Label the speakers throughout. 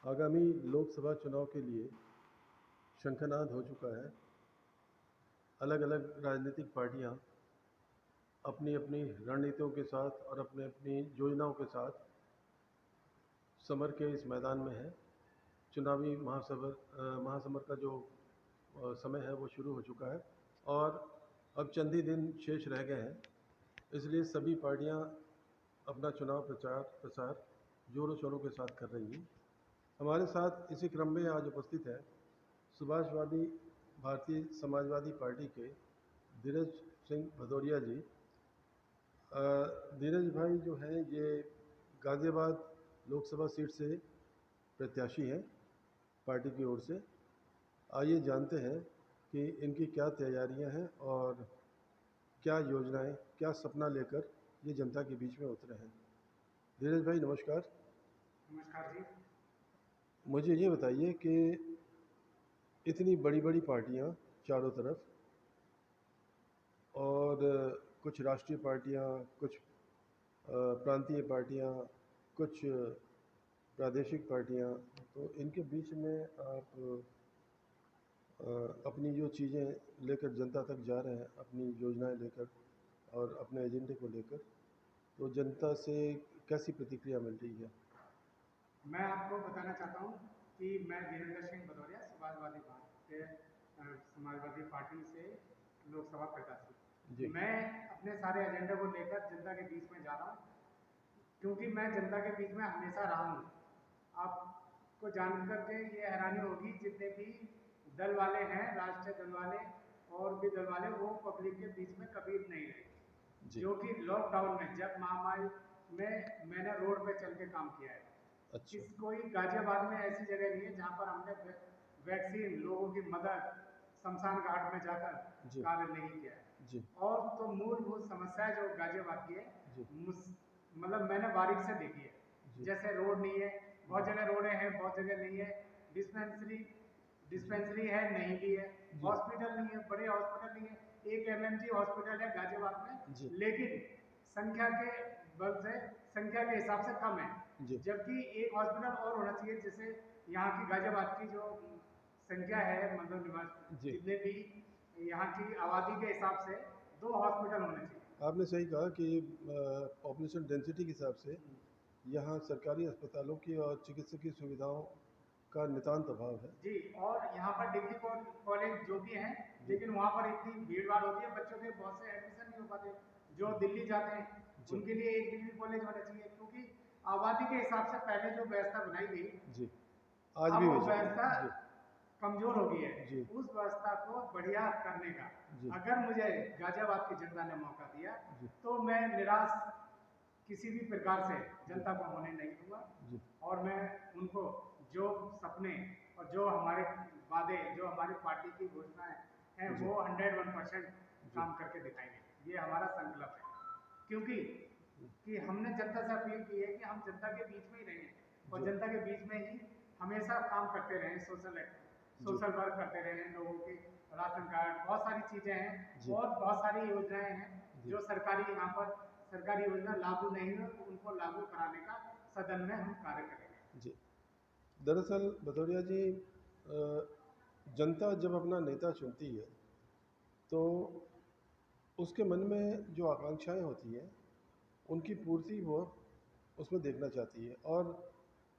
Speaker 1: आगामी लोकसभा चुनाव के लिए शंखनाद हो चुका है। अलग अलग राजनीतिक पार्टियां अपनी अपनी रणनीतियों के साथ और अपनी अपनी योजनाओं के साथ समर के इस मैदान में है। चुनावी महासमर का जो समय है वो शुरू हो चुका है और अब चंद ही दिन शेष रह गए हैं। इसलिए सभी पार्टियां अपना चुनाव प्रसार जोरों शोरों के साथ कर रही हैं। हमारे साथ इसी क्रम में आज उपस्थित है सुभाषवादी भारतीय समाजवादी पार्टी के धीरज सिंह भदौरिया जी। धीरज भाई जो हैं ये गाज़ियाबाद लोकसभा सीट से प्रत्याशी हैं पार्टी की ओर से। आइए जानते हैं कि इनकी क्या तैयारियां हैं और क्या योजनाएं, क्या सपना लेकर ये जनता के बीच में उतरे हैं। धीरज भाई नमस्कार।
Speaker 2: नमस्कार जी।
Speaker 1: मुझे ये बताइए कि इतनी बड़ी बड़ी पार्टियां चारों तरफ और कुछ राष्ट्रीय पार्टियां, कुछ प्रांतीय पार्टियां, कुछ प्रादेशिक पार्टियां, तो इनके बीच में आप अपनी जो चीज़ें लेकर जनता तक जा रहे हैं, अपनी योजनाएं लेकर और अपने एजेंडे को लेकर, तो जनता से कैसी प्रतिक्रिया मिल रही है?
Speaker 2: मैं आपको बताना चाहता हूँ कि मैं धीरेन्द्र सिंह भदौरिया समाजवादी पार्टी से लोकसभा प्रत्याशी।
Speaker 1: जी
Speaker 2: मैं अपने सारे एजेंडे को लेकर जनता के बीच में जा रहा हूँ, क्योंकि मैं जनता के बीच में हमेशा रहा हूँ। आपको जानकर के ये हैरानी होगी, जितने भी दल वाले हैं, राष्ट्रीय दल वाले और भी दल वाले, वो पब्लिक के बीच में कभी नहीं रहे।
Speaker 1: जी।
Speaker 2: जो कि लॉकडाउन में, जब महामारी में मैंने रोड पे चल के काम किया है।
Speaker 1: अच्छा।
Speaker 2: कोई गाजियाबाद में ऐसी जगह नहीं है जहाँ पर हमने वैक्सीन, लोगों की मदद, शमशान घाट में जाकर
Speaker 1: जी
Speaker 2: कार्य नहीं किया है।
Speaker 1: जी
Speaker 2: और तो मूलभूत समस्या जो गाजियाबाद की है,
Speaker 1: जी
Speaker 2: मतलब मैंने बारीक से देखी है।
Speaker 1: जी
Speaker 2: जैसे रोड नहीं है, बहुत जगह रोडें हैं, बहुत जगह नहीं है। डिस्पेंसरी डिस्पेंसरी है, नहीं भी है।
Speaker 1: जी
Speaker 2: हॉस्पिटल नहीं है, बड़े हॉस्पिटल नहीं है। एक एमएमजी हॉस्पिटल है गाजियाबाद में,
Speaker 1: जी
Speaker 2: लेकिन संख्या के बल से, संख्या के हिसाब से कम है।
Speaker 1: जी
Speaker 2: जबकि एक हॉस्पिटल और होना चाहिए। जैसे यहाँ की गाजियाबाद की जो संख्या है, मतलब निवास,
Speaker 1: जी।
Speaker 2: जितने भी यहाँ की आबादी के हिसाब से 2 हॉस्पिटल होने चाहिए।
Speaker 1: आपने सही कहा कि पॉपुलेशन डेंसिटी के हिसाब से यहाँ सरकारी अस्पतालों की और चिकित्सकीय सुविधाओं का नितांत अभाव है।
Speaker 2: जी, और यहाँ पर डिग्री कॉलेज जो भी हैं,
Speaker 1: जी
Speaker 2: लेकिन वहाँ पर इतनी भीड़ भाड़ होती है, बच्चों के बहुत से एडमिशन नहीं हो पाते। जो दिल्ली जाते हैं
Speaker 1: जी
Speaker 2: उनके लिए एक डिग्री कॉलेज होना चाहिए, क्योंकि आबादी के हिसाब से पहले जो व्यवस्था बनाई गई,
Speaker 1: जी। आज
Speaker 2: अब
Speaker 1: भी
Speaker 2: वो
Speaker 1: वैसी है।
Speaker 2: व्यवस्था
Speaker 1: जी
Speaker 2: कमजोर हो गई है।
Speaker 1: जी
Speaker 2: उस व्यवस्था को बढ़िया करने का
Speaker 1: जी
Speaker 2: अगर मुझे गाजियाबाद की जनता ने मौका दिया,
Speaker 1: जी
Speaker 2: तो मैं निराश किसी भी प्रकार से
Speaker 1: जी
Speaker 2: जनता को होने नहीं दूंगा।
Speaker 1: जी
Speaker 2: और मैं उनको जो सपने और जो हमारे वादे, जो हमारी पार्टी की घोषणाएं हैं,
Speaker 1: जी
Speaker 2: वो 101%
Speaker 1: जी
Speaker 2: काम करके दिखाएंगे। ये हमारा संकल्प है, क्योंकि हमने जनता से अपील की है कि हम जनता के बीच में ही रहें और
Speaker 1: जी
Speaker 2: जनता के बीच में ही हमेशा काम करते रहें।
Speaker 1: जी
Speaker 2: सोशल वर्क करते रहें, लोगों के राशन कार्ड, बहुत सारी चीजें हैं
Speaker 1: जी
Speaker 2: और बहुत सारी योजनाएं हैं
Speaker 1: जी
Speaker 2: जो सरकारी यहाँ पर सरकारी योजना लागू नहीं है, उनको लागू कराने का सदन में हम कार्य करेंगे।
Speaker 1: जी। दरअसल भदौरिया जी, जनता जब अपना नेता चुनती है तो उसके मन में जो आकांक्षाएं होती हैं उनकी पूर्ति वो उसमें देखना चाहती है और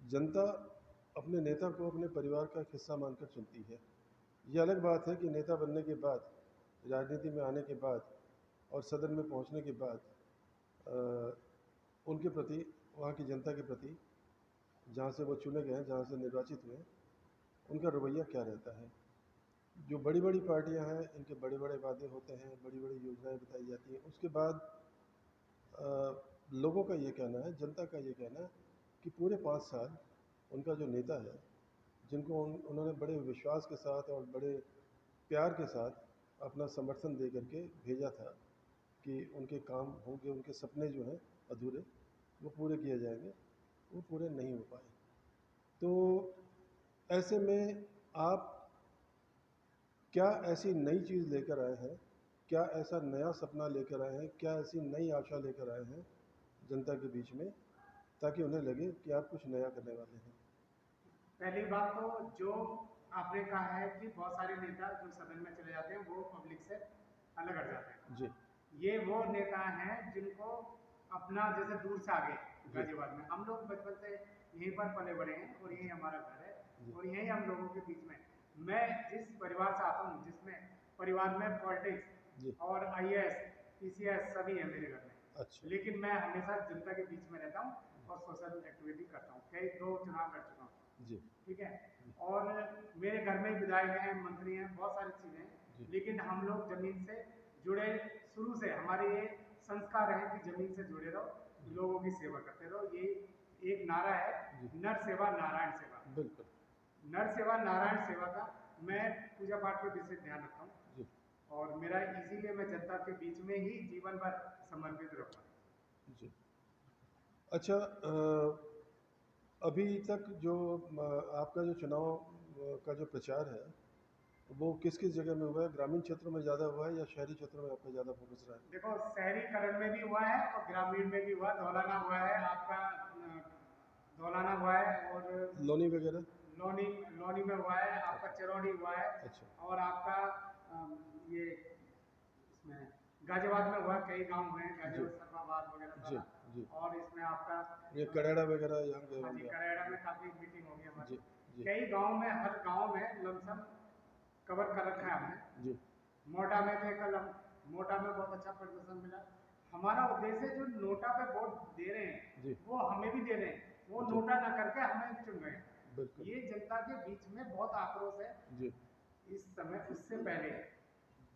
Speaker 1: जनता अपने नेता को अपने परिवार का एक हिस्सा मानकर चुनती है। ये अलग बात है कि नेता बनने के बाद, राजनीति में आने के बाद और सदन में पहुंचने के बाद अ, उनके प्रति, वहाँ की जनता के प्रति, जहाँ से वो चुने गए हैं, जहाँ से निर्वाचित हुए हैं, उनका रवैया क्या रहता है। जो बड़ी बड़ी पार्टियां हैं इनके बड़े बड़े वादे होते हैं, बड़ी बड़ी योजनाएं बताई जाती हैं, उसके बाद लोगों का ये कहना है, जनता का ये कहना है कि पूरे 5 साल उनका जो नेता है, जिनको उन्होंने बड़े विश्वास के साथ और बड़े प्यार के साथ अपना समर्थन दे करके भेजा था कि उनके काम होंगे, उनके सपने जो हैं अधूरे वो पूरे किए जाएंगे, वो पूरे नहीं हो पाए। तो ऐसे में आप क्या ऐसी नई चीज़ लेकर आए हैं, क्या ऐसा नया सपना लेकर आए हैं, क्या ऐसी नई आशा लेकर आए हैं जनता के बीच में, ताकि उन्हें लगे कि आप कुछ नया करने वाले हैं?
Speaker 2: पहली बात तो जो आपने कहा है कि बहुत सारे नेता जो सदन में चले जाते हैं वो पब्लिक से अलग हट जाते हैं।
Speaker 1: जी
Speaker 2: ये वो नेता हैं जिनको अपना जैसे दूर से आगे
Speaker 1: जी
Speaker 2: गाजियाबाद में हम लोग बचपन से यहीं पर पले बड़े हैं और यही हमारा घर है
Speaker 1: जी
Speaker 2: और यही हम लोगों के बीच में मैं जिस परिवार से आता हूँ जिसमें परिवार में
Speaker 1: जी।
Speaker 2: पॉलिटिक्स और आईएएस पीसीएस सभी है मेरे घर में,
Speaker 1: अच्छा।
Speaker 2: लेकिन मैं हमेशा जनता के बीच में रहता हूँ और सोशल एक्टिविटी करता हूँ, कई 2 चुनाव कर चुका हूँ।
Speaker 1: जी
Speaker 2: ठीक है। और मेरे घर में विधायक हैं, मंत्री हैं, बहुत सारी चीजें हैं,
Speaker 1: जी
Speaker 2: लेकिन हम लोग जमीन से जुड़े शुरू से हमारे ये संस्कार है कि जमीन से जुड़े रहो, लोगों की सेवा करते रहो। ये एक नारा है,
Speaker 1: जी।
Speaker 2: नर सेवा नारायण सेवा।
Speaker 1: बिल्कुल।
Speaker 2: नर सेवा नारायण सेवा का मैं पूजा पाठ के विशेष ध्यान रखता हूँ
Speaker 1: जी
Speaker 2: और मेरा इसीलिए मैं जनता के बीच में ही जीवन भर समर्पित रहूँगा।
Speaker 1: जी। अच्छा, अभी तक जो आपका जो चुनाव का जो प्रचार है वो किस किस जगह में हुआ है? ग्रामीण क्षेत्रों में ज़्यादा हुआ है या शहरी क्षेत्रों में आपका ज़्यादा फोकस रहा है?
Speaker 2: देखो शहरीकरण में भी हुआ है और ग्रामीण में भी हुआ, धौलाना हुआ है आपका, धौलाना हुआ है और
Speaker 1: लोनी वगैरह?
Speaker 2: लोनी लोनी में हुआ है आपका, चिरौड़ी हुआ है
Speaker 1: अच्छा।
Speaker 2: और आपका ये इसमें गाजियाबाद में हुआ है, कई गांव हुए हैं
Speaker 1: जी
Speaker 2: गाजियाबाद सरफाबाद वगैरह
Speaker 1: जी
Speaker 2: सारा।
Speaker 1: जी।
Speaker 2: और इसमें आपका
Speaker 1: ये करेड़ा वगैरह यहाँ गए
Speaker 2: हाँ जी
Speaker 1: होंगे आप?
Speaker 2: करेड़ा में काफ़ी मीटिंग होगी
Speaker 1: जी
Speaker 2: हमारी,
Speaker 1: जी
Speaker 2: कई गांव में, हर गांव में लमसम कवर कर रखा है हमने।
Speaker 1: जी
Speaker 2: मोटा में थे कल हम, मोटा में बहुत अच्छा प्रदर्शन मिला। हमारा उद्देश्य जो नोटा पे वोट दे रहे हैं
Speaker 1: जी
Speaker 2: वो हमें भी दे रहे हैं, वो
Speaker 1: जी।
Speaker 2: नोटा ना करके हमें चुन रहे हैं।
Speaker 1: बिल्कुल।
Speaker 2: ये जनता के बीच में बहुत आक्रोश है
Speaker 1: जी।
Speaker 2: इस समय। उससे पहले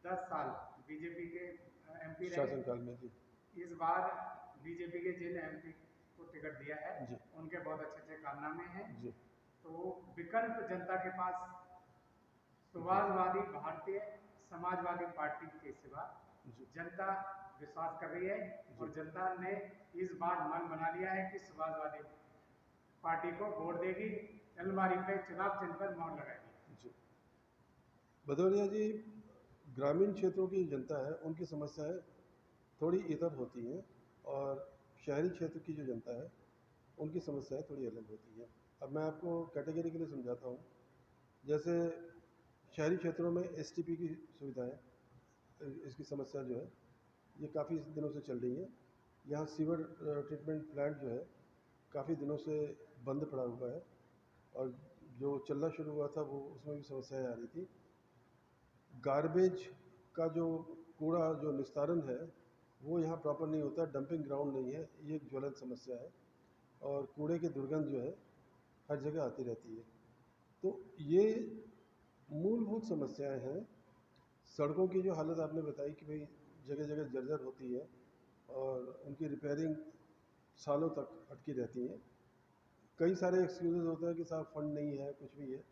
Speaker 2: 10 साल बीजेपी के एमपी रहे,
Speaker 1: शासनकाल में? जी
Speaker 2: इस बार बीजेपी के जिन एमपी को टिकट दिया है
Speaker 1: जी
Speaker 2: उनके बहुत अच्छे अच्छे कारनामे हैं।
Speaker 1: जी
Speaker 2: तो विकल्प जनता के पास
Speaker 1: जी
Speaker 2: समाजवादी भारतीय समाजवादी पार्टी के सिवा
Speaker 1: जी
Speaker 2: जनता विश्वास कर रही है
Speaker 1: जी
Speaker 2: और जनता ने इस बार मन बना लिया है कि समाजवादी पार्टी को वोट देगी, अलमारी पे चुनाव चिन्ह पर मोहर लगाएगी।
Speaker 1: जी। भदौरिया जी, ग्रामीण क्षेत्रों की जनता है उनकी समस्याएं थोड़ी इतर होती हैं और शहरी क्षेत्र की जो जनता है उनकी समस्याएं थोड़ी अलग होती हैं। अब मैं आपको कैटेगरी के लिए समझाता हूँ। जैसे शहरी क्षेत्रों में एसटीपी की सुविधाएं, इसकी समस्या जो है ये काफ़ी दिनों से चल रही है। यहाँ सीवर ट्रीटमेंट प्लांट जो है काफ़ी दिनों से बंद पड़ा हुआ है और जो चलना शुरू हुआ था वो उसमें भी समस्याएं आ रही थी। गार्बेज का जो कूड़ा जो निस्तारण है वो यहाँ प्रॉपर नहीं होता, डंपिंग ग्राउंड नहीं है, ये एक ज्वलंत समस्या है। और कूड़े की दुर्गंध जो है हर जगह आती रहती है। तो ये मूलभूत समस्याएं हैं। सड़कों की जो हालत आपने बताई कि भाई जगह जगह जर्जर होती है और उनकी रिपेयरिंग सालों तक अटकी रहती हैं। कई सारे एक्सक्यूजेज होते हैं कि साहब फंड नहीं है, कुछ भी है,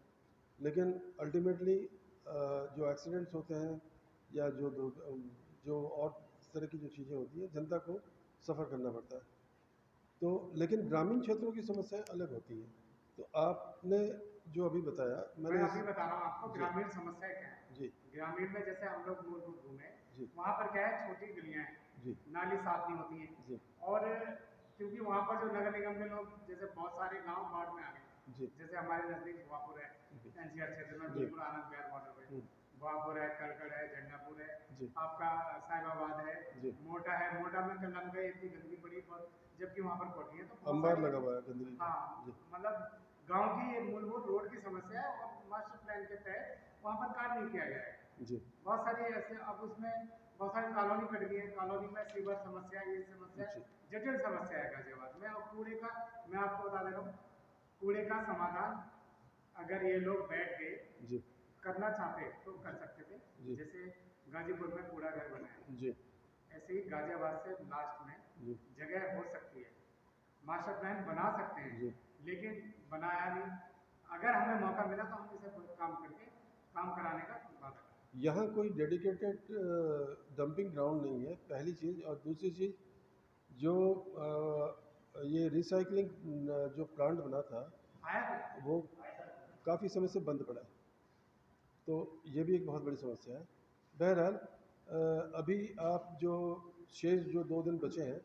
Speaker 1: लेकिन अल्टीमेटली जो एक्सीडेंट्स होते हैं या जो और इस तरह की जो चीज़ें होती हैं जनता को सफ़र करना पड़ता है। तो लेकिन ग्रामीण क्षेत्रों की समस्याएं अलग होती हैं। तो आपने जो अभी बताया
Speaker 2: मैं
Speaker 1: मैंने
Speaker 2: अभी बता रहा हूँ आपको
Speaker 1: जी
Speaker 2: ग्रामीण समस्या क्या है।
Speaker 1: जी
Speaker 2: ग्रामीण में जैसे हम लोग मूलभूत घूमे,
Speaker 1: जी
Speaker 2: वहाँ पर क्या है, छोटी गलियाँ हैं,
Speaker 1: जी
Speaker 2: नाली साफ नहीं होती
Speaker 1: जी
Speaker 2: है और क्योंकि वहाँ पर जो नगर निगम के लोग, जैसे बहुत सारे गांव बाढ़ में आ गए,
Speaker 1: जी
Speaker 2: जैसे हमारे नजदीक भुआपुर है,
Speaker 1: जी
Speaker 2: एनसीआर क्षेत्र में
Speaker 1: जी
Speaker 2: बिल्कुल आनंद विहार बॉर्डर पे,
Speaker 1: हम्म,
Speaker 2: भुआपुर है, कलकड़ है, झंडापुर है,
Speaker 1: जी
Speaker 2: आपका साहिबाबाद है,
Speaker 1: जी।
Speaker 2: मोटा है, मोटा में कल हम गए, इतनी गंदगी पड़ी बहुत, जबकि वहाँ पर कोठी है। तो बहुत
Speaker 1: अंबार
Speaker 2: सारी,
Speaker 1: लगा हुआ है गंदगी का।
Speaker 2: हाँ
Speaker 1: जी
Speaker 2: मतलब गांव की ये मूलभूत रोड की समस्या है और मास्टर प्लान के तहत वहाँ पर कार्य नहीं किया गया है।
Speaker 1: जी
Speaker 2: बहुत सारी ऐसे, अब उसमें बहुत सारी कॉलोनी कट गई है, कॉलोनी में सीवर समस्या, ये समस्या
Speaker 1: जी
Speaker 2: जटिल समस्या है गाजियाबाद में। और कूड़े का मैं आपको बता दे रहा हूँ, कूड़े का समाधान अगर ये लोग बैठ के
Speaker 1: जी
Speaker 2: करना चाहते तो कर सकते थे।
Speaker 1: जी
Speaker 2: जैसे गाजीपुर में कूड़ा घर बनाया,
Speaker 1: जी
Speaker 2: ऐसे ही गाजियाबाद से लास्ट में
Speaker 1: जी
Speaker 2: जगह हो सकती है, मास्टर प्लान बना सकते हैं,
Speaker 1: जी।
Speaker 2: लेकिन बनाया नहीं। अगर हमें मौका मिला तो हम इसे काम करके काम कराने का बात करें।
Speaker 1: यहाँ कोई डेडिकेटेड डंपिंग ग्राउंड नहीं है, पहली चीज़। और दूसरी चीज़, जो ये रिसाइकलिंग जो प्लांट बना था
Speaker 2: आया
Speaker 1: वो काफ़ी समय से बंद पड़ा है, तो ये भी एक बहुत बड़ी समस्या है। बहरहाल अभी आप जो शेष जो 2 दिन बचे हैं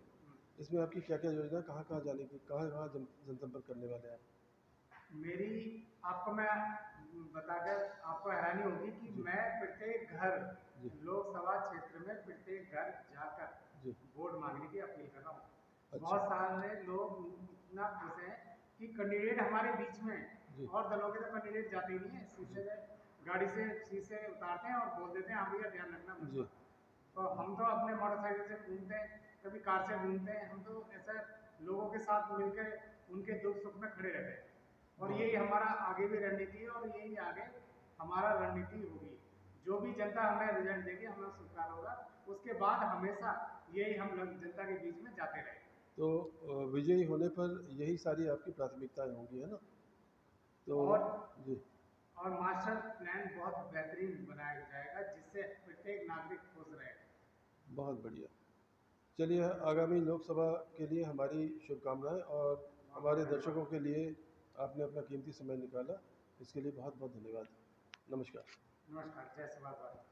Speaker 1: इसमें आपकी क्या क्या योजना, कहाँ कहाँ जाने की, कहाँ कहाँ जनसंपर्क करने वाले हैं आप?
Speaker 2: मेरी आपको मैं बताकर आपको हैरानी होगी कि
Speaker 1: जी
Speaker 2: मैं प्रत्येक घर
Speaker 1: जी
Speaker 2: लोकसभा क्षेत्र में प्रत्येक घर जाकर
Speaker 1: जी।
Speaker 2: वोट मांगने की अपील कर रहा हूँ।
Speaker 1: अच्छा।
Speaker 2: बहुत सारे लोग इतना खुश हैं कि कैंडिडेट हमारे बीच में
Speaker 1: जी
Speaker 2: और दलों के तो कैंडिडेट जाते ही नहीं है,
Speaker 1: जी
Speaker 2: शीशे से गाड़ी से शीशे उतारते हैं और बोल देते हैं हाँ भैया ध्यान रखना मुझ
Speaker 1: जी।
Speaker 2: पर। तो हम तो अपने मोटरसाइकिल से घूमते हैं, कभी कार से घूमते हैं, हम तो ऐसा लोगों के साथ मिलकर उनके दुख सुख में खड़े रहते हैं। और यही
Speaker 1: बहुत
Speaker 2: हमारा आगे भी रणनीति है और यही आगे हमारा रणनीति होगी। जो भी जनता हमें रिजल्ट देगी हमें स्वीकार होगा, उसके बाद हमेशा यही हम लोग जनता के बीच में जाते रहे।
Speaker 1: तो विजयी होने पर यही सारी आपकी प्राथमिकताएं होंगी, है ना? तो
Speaker 2: और
Speaker 1: जी।
Speaker 2: और मास्टर प्लान बहुत बेहतरीन बनाया जाएगा जिससे प्रत्येक नागरिक खुश रहे।
Speaker 1: बहुत बढ़िया। चलिए, आगामी लोकसभा के लिए हमारी शुभकामनाएं, और
Speaker 2: बहुत बहुत
Speaker 1: हमारे दर्शकों
Speaker 2: धन्यवाद।
Speaker 1: के लिए आपने अपना कीमती समय निकाला, इसके लिए बहुत बहुत धन्यवाद। नमस्कार।
Speaker 2: नमस्कार, जय सेवा भारत।